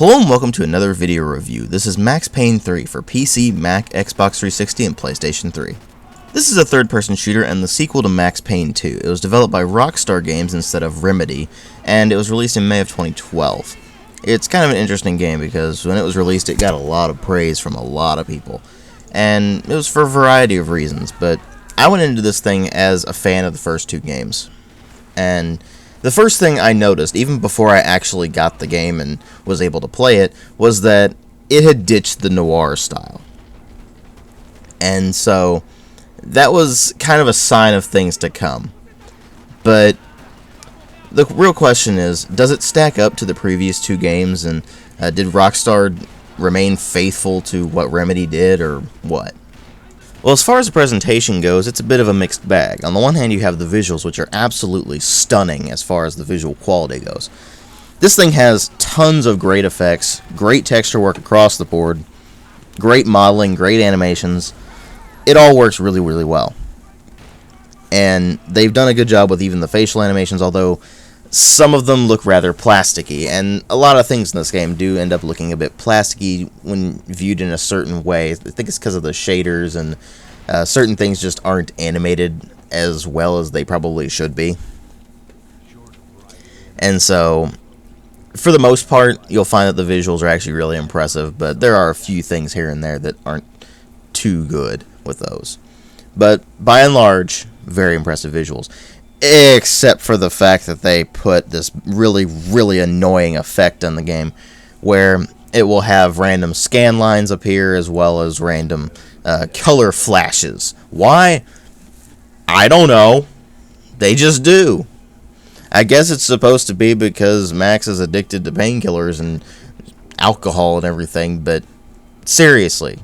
Hello and welcome to another video review. This is Max Payne 3 for PC, Mac, Xbox 360, and PlayStation 3. This is a third-person shooter and the sequel to Max Payne 2. It was developed by Rockstar Games instead of Remedy, and it was released in May of 2012. It's kind of an interesting game because when it was released it got a lot of praise from a lot of people, and it was for a variety of reasons, but I went into this thing as a fan of the first two games. And the first thing I noticed, even before I actually got the game and was able to play it, was that it had ditched the noir style. And so that was kind of a sign of things to come. But the real question is, does it stack up to the previous two games, and did Rockstar remain faithful to what Remedy did, or what? Well, as far as the presentation goes, it's a bit of a mixed bag. On the one hand, you have the visuals, which are absolutely stunning as far as the visual quality goes. This thing has tons of great effects, great texture work across the board, great modeling, great animations. It all works really, really well. And they've done a good job with even the facial animations, although some of them look rather plasticky, and a lot of things in this game do end up looking a bit plasticky when viewed in a certain way. I think it's because of the shaders, and certain things just aren't animated as well as they probably should be. And so, for the most part, you'll find that the visuals are actually really impressive, but there are a few things here and there that aren't too good with those. But, by and large, very impressive visuals. Except for the fact that they put this really, really annoying effect on the game where it will have random scan lines appear as well as random color flashes. Why? I don't know. They just do. I guess it's supposed to be because Max is addicted to painkillers and alcohol and everything, but seriously,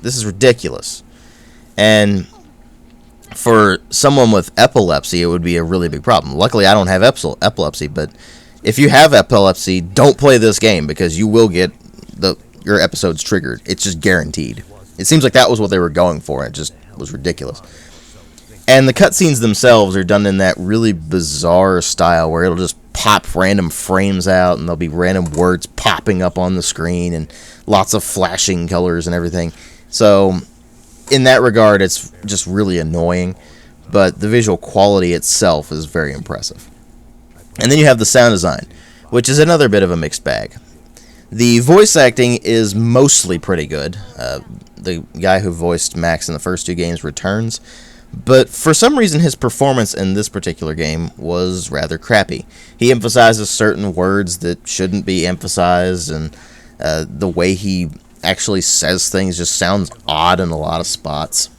this is ridiculous. And for someone with epilepsy, it would be a really big problem. Luckily, I don't have epilepsy, but if you have epilepsy, don't play this game because you will get your episodes triggered. It's just guaranteed. It seems like that was what they were going for, and it just was ridiculous. And the cutscenes themselves are done in that really bizarre style where it'll just pop random frames out, and there'll be random words popping up on the screen, and lots of flashing colors and everything. So in that regard, it's just really annoying, but the visual quality itself is very impressive. And then you have the sound design, which is another bit of a mixed bag. The voice acting is mostly pretty good. The guy who voiced Max in the first two games returns, but for some reason his performance in this particular game was rather crappy. He emphasizes certain words that shouldn't be emphasized, and the way he actually says things just sounds odd in a lot of spots.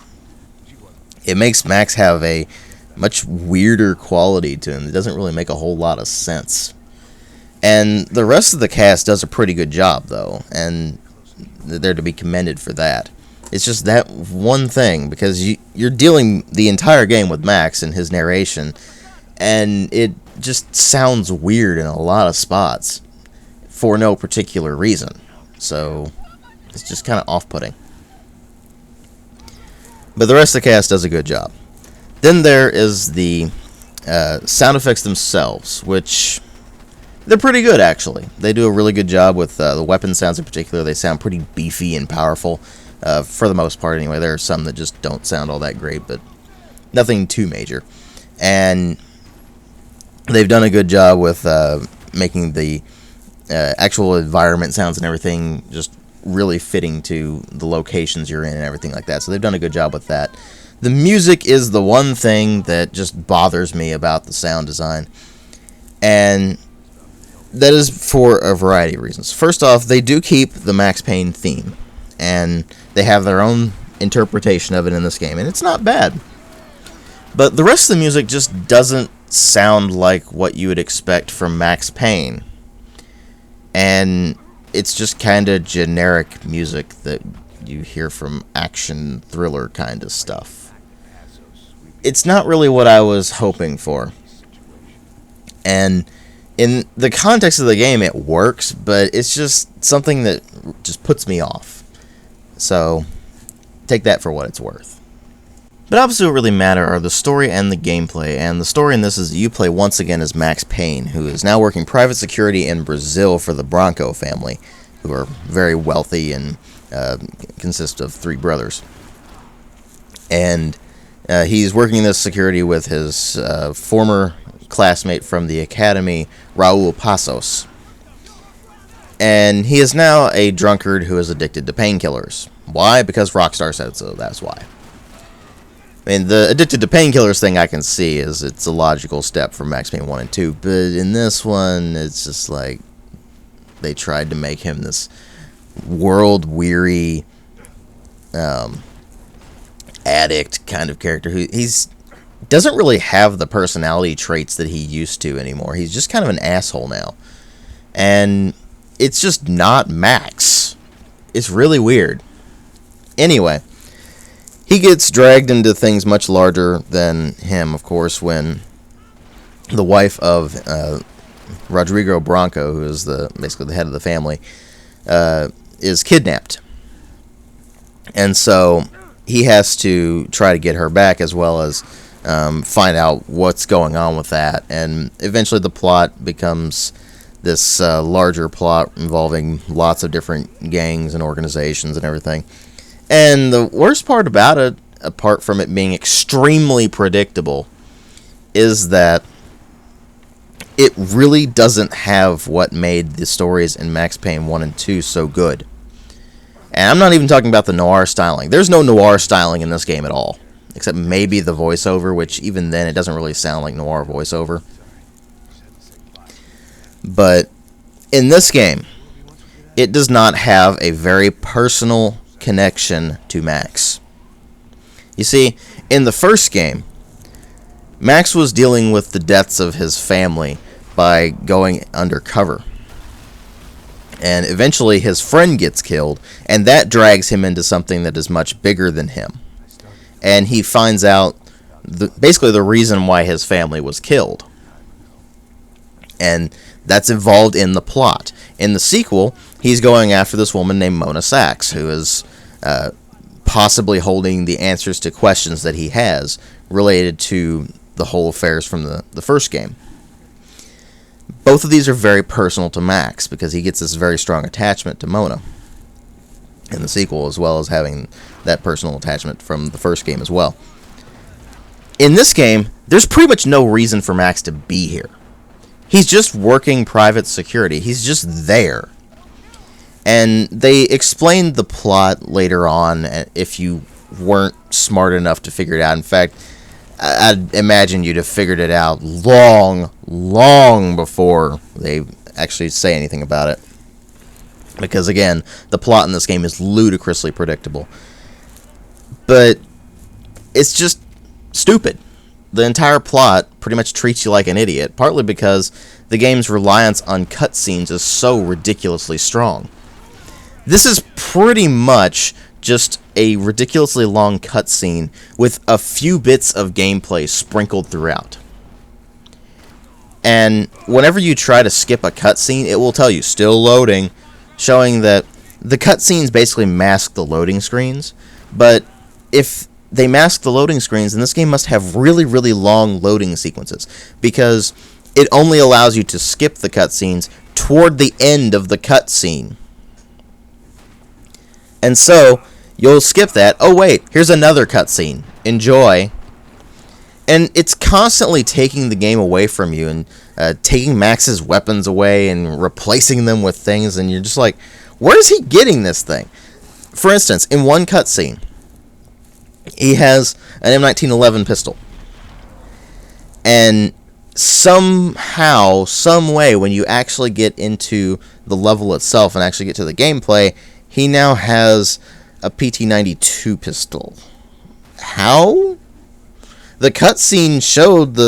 It makes Max have a much weirder quality to him. It doesn't really make a whole lot of sense. And the rest of the cast does a pretty good job, though, and they're to be commended for that. It's just that one thing, because you're dealing the entire game with Max and his narration, and it just sounds weird in a lot of spots for no particular reason. So it's just kind of off-putting. But the rest of the cast does a good job. Then there is the sound effects themselves, which they're pretty good, actually. They do a really good job with the weapon sounds in particular. They sound pretty beefy and powerful, for the most part anyway. There are some that just don't sound all that great, but nothing too major. And they've done a good job with making the actual environment sounds and everything just really fitting to the locations you're in and everything like that. So they've done a good job with that. The music is the one thing that just bothers me about the sound design, and that is for a variety of reasons. First off, they do keep the Max Payne theme, and they have their own interpretation of it in this game, and it's not bad. But the rest of the music just doesn't sound like what you would expect from Max Payne, and it's just kind of generic music that you hear from action thriller kind of stuff. It's not really what I was hoping for. And in the context of the game, it works, but it's just something that just puts me off. So take that for what it's worth. But obviously what really matter are the story and the gameplay, and the story in this is that you play once again as Max Payne, who is now working private security in Brazil for the Branco family, who are very wealthy and consist of 3 brothers. And he's working in this security with his former classmate from the academy, Raul Passos. And he is now a drunkard who is addicted to painkillers. Why? Because Rockstar said so, that's why. I mean, the addicted to painkillers thing I can see is it's a logical step from Max Payne 1 and 2, but in this one, it's just like they tried to make him this world-weary addict kind of character who doesn't really have the personality traits that he used to anymore. He's just kind of an asshole now. And it's just not Max. It's really weird. Anyway, he gets dragged into things much larger than him, of course, when the wife of Rodrigo Branco, who is basically the head of the family, is kidnapped. And so he has to try to get her back, as well as find out what's going on with that. And eventually the plot becomes this larger plot involving lots of different gangs and organizations and everything. And the worst part about it, apart from it being extremely predictable, is that it really doesn't have what made the stories in Max Payne 1 and 2 so good. And I'm not even talking about the noir styling. There's no noir styling in this game at all, except maybe the voiceover, which even then it doesn't really sound like noir voiceover. But in this game, it does not have a very personal connection to Max. You see, in the first game, Max was dealing with the deaths of his family by going undercover. And eventually his friend gets killed, and that drags him into something that is much bigger than him. And he finds out basically the reason why his family was killed. And that's involved in the plot. In the sequel, he's going after this woman named Mona Sachs, who is possibly holding the answers to questions that he has related to the whole affairs from the first game. Both of these are very personal to Max, because he gets this very strong attachment to Mona in the sequel, as well as having that personal attachment from the first game as well. In this game, there's pretty much no reason for Max to be here. He's just working private security. He's just there. And they explained the plot later on if you weren't smart enough to figure it out. In fact, I'd imagine you'd have figured it out long before they actually say anything about it. Because, again, the plot in this game is ludicrously predictable. But it's just stupid. The entire plot pretty much treats you like an idiot, partly because the game's reliance on cutscenes is so ridiculously strong. This is pretty much just a ridiculously long cutscene with a few bits of gameplay sprinkled throughout. And whenever you try to skip a cutscene, it will tell you, still loading, showing that the cutscenes basically mask the loading screens. But if they mask the loading screens, then this game must have really, really long loading sequences, because it only allows you to skip the cutscenes toward the end of the cutscene. And so, you'll skip that. Oh wait, here's another cutscene. Enjoy. And it's constantly taking the game away from you, and taking Max's weapons away and replacing them with things, and you're just like, where is he getting this thing? For instance, in one cutscene, he has an M1911 pistol. And somehow, some way, when you actually get into the level itself and actually get to the gameplay, he now has a PT-92 pistol. How? The cutscene showed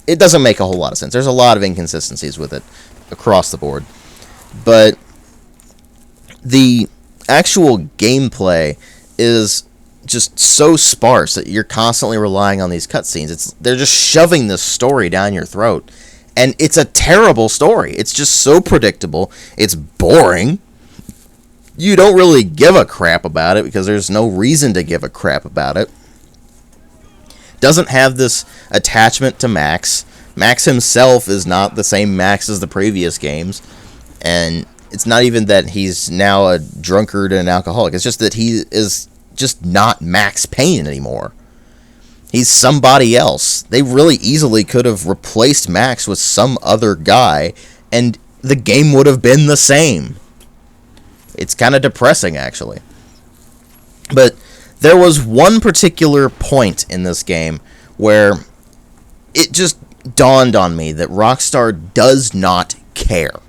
it doesn't make a whole lot of sense. There's a lot of inconsistencies with it across the board. But the actual gameplay is just so sparse that you're constantly relying on these cutscenes. They're just shoving this story down your throat. And it's a terrible story. It's just so predictable. It's boring. You don't really give a crap about it because there's no reason to give a crap about it. doesn't have this attachment to Max. Max himself is not the same Max as the previous games, and it's not even that he's now a drunkard and an alcoholic. It's just that he is just not Max Payne anymore. He's somebody else. They really easily could have replaced Max with some other guy, and the game would have been the same. It's kind of depressing, actually. But there was one particular point in this game where it just dawned on me that Rockstar does not care.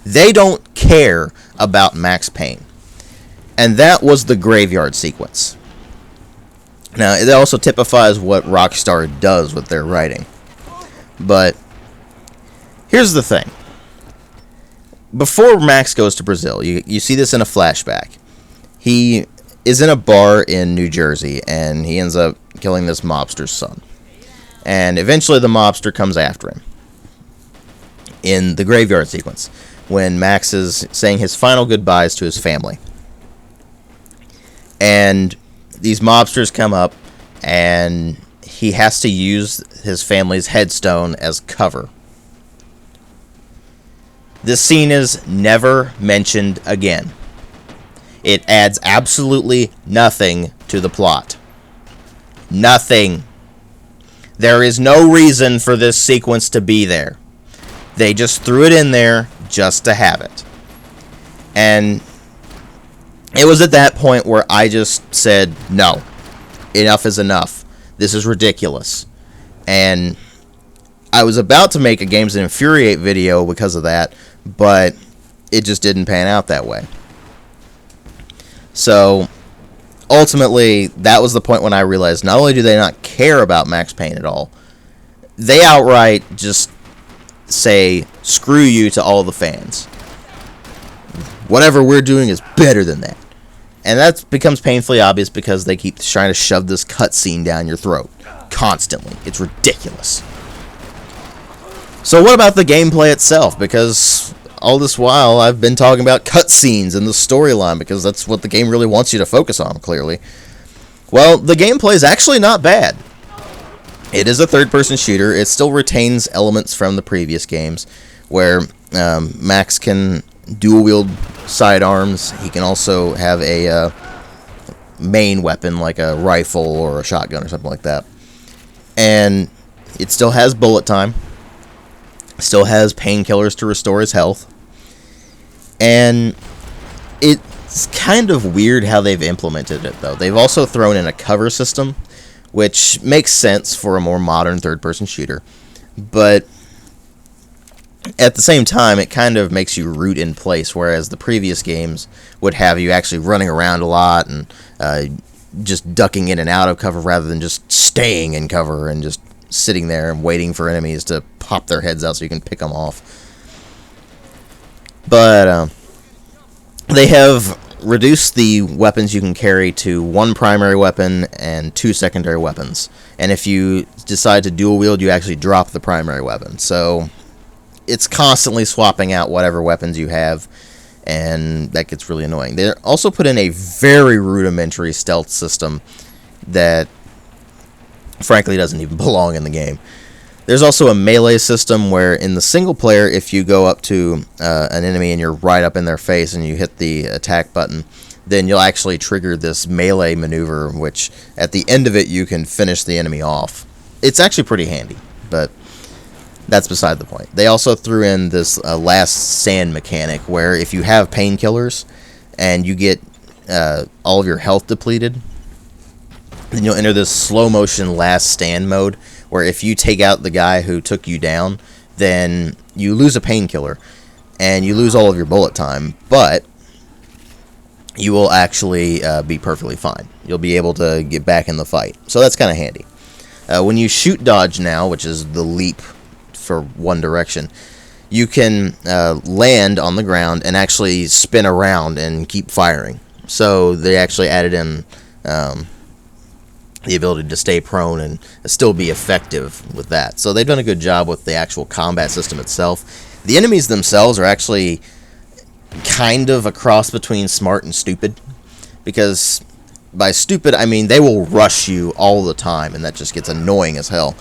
They don't care about Max Payne. And that was the graveyard sequence. Now, it also typifies what Rockstar does with their writing. But here's the thing. Before Max goes to Brazil, you see this in a flashback. He is in a bar in New Jersey, and he ends up killing this mobster's son. And eventually the mobster comes after him in the graveyard sequence, when Max is saying his final goodbyes to his family. And these mobsters come up, and he has to use his family's headstone as cover. This scene is never mentioned again. It adds absolutely nothing to the plot. Nothing. There is no reason for this sequence to be there. They just threw it in there just to have it. And it was at that point where I just said, no, enough is enough. This is ridiculous. And I was about to make a Games that Infuriate video because of that, but it just didn't pan out that way. So ultimately, that was the point when I realized not only do they not care about Max Payne at all, they outright just say, screw you to all the fans. Whatever we're doing is better than that. And that becomes painfully obvious because they keep trying to shove this cutscene down your throat constantly. It's ridiculous. So what about the gameplay itself? Because all this while I've been talking about cutscenes and the storyline because that's what the game really wants you to focus on, clearly. Well, the gameplay is actually not bad. It is a third-person shooter. It still retains elements from the previous games where Max can dual-wield sidearms. He can also have a main weapon like a rifle or a shotgun or something like that. And it still has bullet time. Still has painkillers to restore his health. And it's kind of weird how they've implemented it, though. They've also thrown in a cover system, which makes sense for a more modern third-person shooter. But at the same time, it kind of makes you root in place, whereas the previous games would have you actually running around a lot and just ducking in and out of cover rather than just staying in cover and just sitting there and waiting for enemies to pop their heads out so you can pick them off. But they have reduced the weapons you can carry to one primary weapon and two secondary weapons. And if you decide to dual wield, you actually drop the primary weapon. So it's constantly swapping out whatever weapons you have, and that gets really annoying. They also put in a very rudimentary stealth system that frankly doesn't even belong in the game. There's also a melee system where in the single player, if you go up to an enemy and you're right up in their face and you hit the attack button, then you'll actually trigger this melee maneuver, which at the end of it you can finish the enemy off. It's actually pretty handy, but that's beside the point. They also threw in this last stand mechanic where if you have painkillers and you get all of your health depleted, then you'll enter this slow motion last stand mode where if you take out the guy who took you down, then you lose a painkiller and you lose all of your bullet time, but you will actually be perfectly fine. You'll be able to get back in the fight. So that's kind of handy. When you shoot dodge now, which is the leap for one direction, you can land on the ground and actually spin around and keep firing. So they actually added in the ability to stay prone and still be effective with that. So they've done a good job with the actual combat system itself. The enemies themselves are actually kind of a cross between smart and stupid, because by stupid, I mean they will rush you all the time, and that just gets annoying as hell.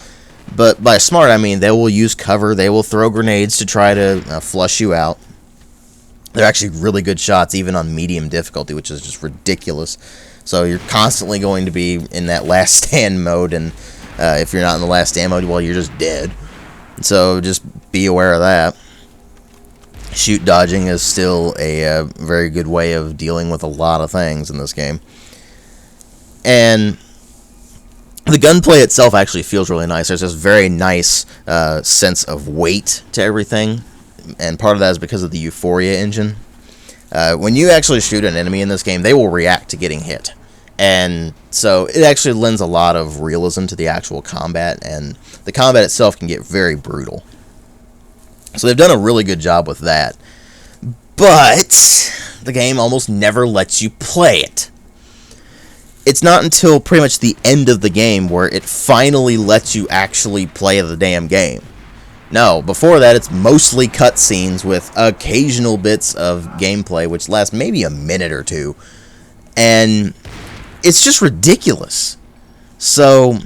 But by smart, I mean they will use cover, they will throw grenades to try to flush you out. They're actually really good shots, even on medium difficulty, which is just ridiculous. So you're constantly going to be in that last stand mode, and if you're not in the last stand mode, well, you're just dead. So just be aware of that. Shoot dodging is still a very good way of dealing with a lot of things in this game. And the gunplay itself actually feels really nice. There's this very nice sense of weight to everything, and part of that is because of the Euphoria engine. When you actually shoot an enemy in this game, they will react to getting hit. And so it actually lends a lot of realism to the actual combat, and the combat itself can get very brutal. So they've done a really good job with that. But the game almost never lets you play it. It's not until pretty much the end of the game where it finally lets you actually play the damn game. No, before that it's mostly cutscenes with occasional bits of gameplay, which lasts maybe a minute or two. And it's just ridiculous. So,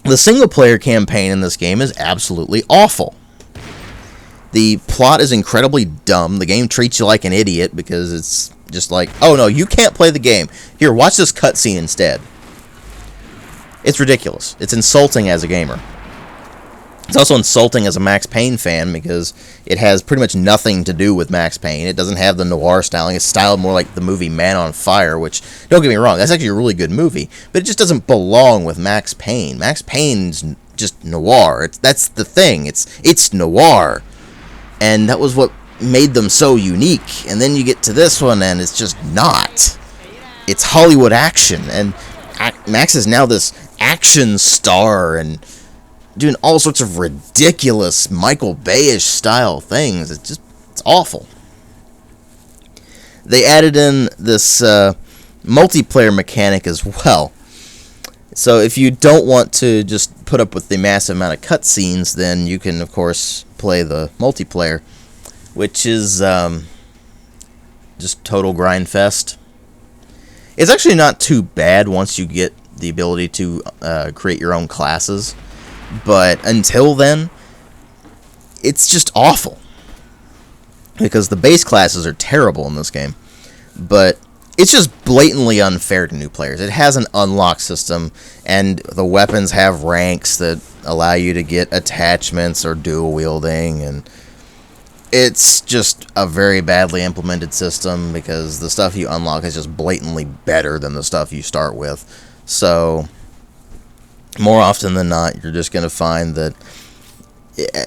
the single-player campaign in this game is absolutely awful. The plot is incredibly dumb. The game treats you like an idiot because it's just like, oh no, you can't play the game. Here, watch this cutscene instead. It's ridiculous. It's insulting as a gamer. It's also insulting as a Max Payne fan because it has pretty much nothing to do with Max Payne. It doesn't have the noir styling. It's styled more like the movie Man on Fire, which, don't get me wrong, that's actually a really good movie, but it just doesn't belong with Max Payne. Max Payne's just noir. That's the thing. It's noir. And that was what made them so unique. And then you get to this one, and it's just not. It's Hollywood action, and Max is now this action star and doing all sorts of ridiculous Michael Bay-ish style things. It's awful. They added in this multiplayer mechanic as well. So if you don't want to just put up with the massive amount of cutscenes, then you can, of course, play the multiplayer, which is just total grind fest. It's actually not too bad once you get the ability to create your own classes. But until then, it's just awful. Because the base classes are terrible in this game. But it's just blatantly unfair to new players. It has an unlock system, and the weapons have ranks that allow you to get attachments or dual wielding, and it's just a very badly implemented system because the stuff you unlock is just blatantly better than the stuff you start with. So more often than not, you're just going to find that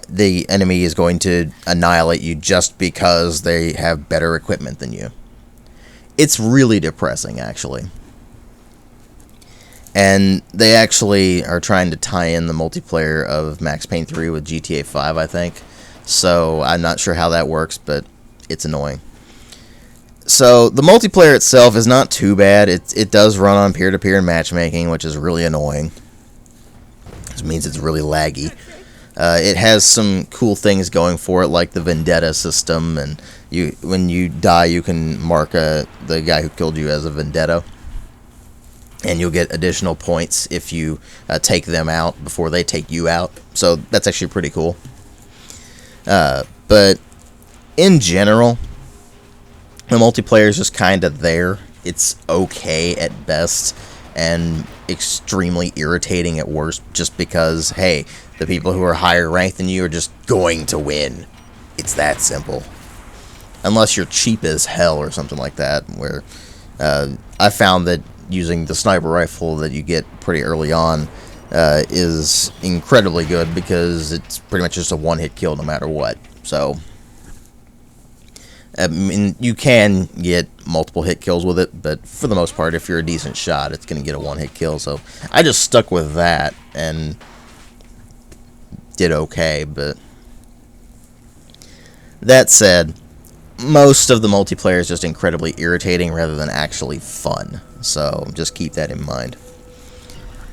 the enemy is going to annihilate you just because they have better equipment than you. It's really depressing, actually. And they actually are trying to tie in the multiplayer of Max Payne 3 with GTA 5, I think. So I'm not sure how that works, but it's annoying. So the multiplayer itself is not too bad. It does run on peer-to-peer matchmaking, which is really annoying. Which means it's really laggy. It has some cool things going for it, like the vendetta system, and when you die, you can mark the guy who killed you as a vendetta, and you'll get additional points if you take them out before they take you out. So that's actually pretty cool. But in general, the multiplayer is just kind of there. It's okay at best, and extremely irritating at worst, just because, hey, the people who are higher ranked than you are just going to win. It's that simple. Unless you're cheap as hell or something like that, where I found that using the sniper rifle that you get pretty early on is incredibly good because it's pretty much just a one-hit kill no matter what. So, I mean, you can get multiple hit kills with it, but for the most part, if you're a decent shot, it's going to get a one-hit kill. So I just stuck with that and did okay, but that said, most of the multiplayer is just incredibly irritating rather than actually fun. So just keep that in mind.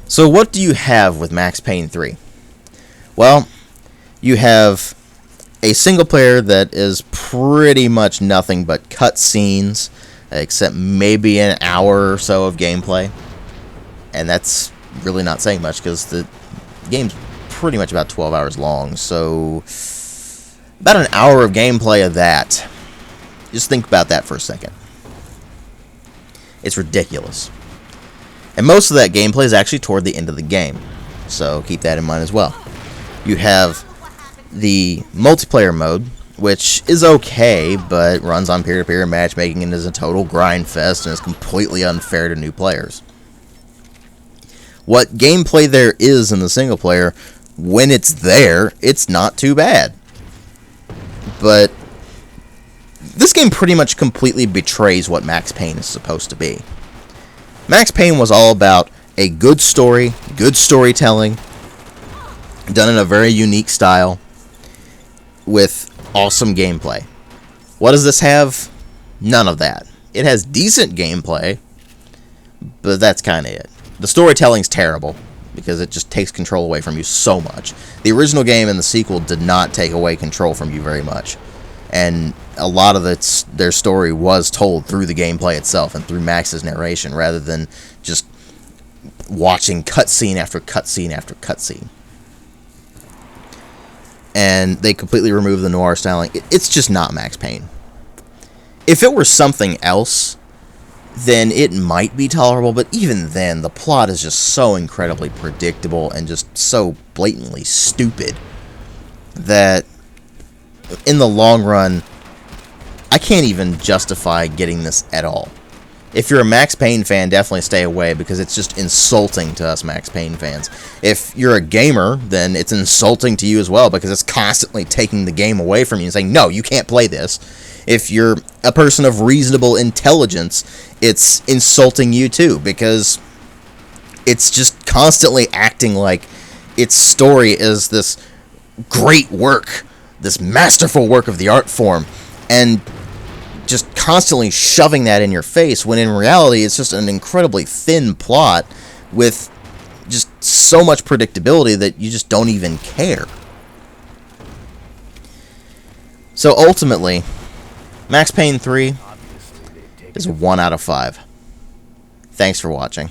So what do you have with Max Payne 3? Well, you have a single player that is pretty much nothing but cutscenes, except maybe an hour or so of gameplay. And that's really not saying much because the game's pretty much about 12 hours long. So about an hour of gameplay of that. Just think about that for a second. It's ridiculous. And most of that gameplay is actually toward the end of the game. So keep that in mind as well. You have the multiplayer mode, which is okay, but runs on peer-to-peer matchmaking and is a total grind fest and is completely unfair to new players. What gameplay there is in the single player, when it's there, it's not too bad. But this game pretty much completely betrays what Max Payne is supposed to be. Max Payne was all about a good story, good storytelling, done in a very unique style, with awesome gameplay. What does this have? None of that. It has decent gameplay, but that's kind of it. The storytelling's terrible, because it just takes control away from you so much. The original game and the sequel did not take away control from you very much. And a lot of their story was told through the gameplay itself and through Max's narration, rather than just watching cutscene after cutscene after cutscene. And they completely removed the noir styling. It's just not Max Payne. If it were something else, then it might be tolerable, but even then, the plot is just so incredibly predictable and just so blatantly stupid that in the long run, I can't even justify getting this at all. If you're a Max Payne fan, definitely stay away, because it's just insulting to us Max Payne fans. If you're a gamer, then it's insulting to you as well, because it's constantly taking the game away from you and saying, no, you can't play this. If you're a person of reasonable intelligence, it's insulting you too, because it's just constantly acting like its story is this great work, this masterful work of the art form, and just constantly shoving that in your face, when in reality it's just an incredibly thin plot with just so much predictability that you just don't even care. So ultimately, Max Payne 3 is a 1 out of 5. Thanks for watching.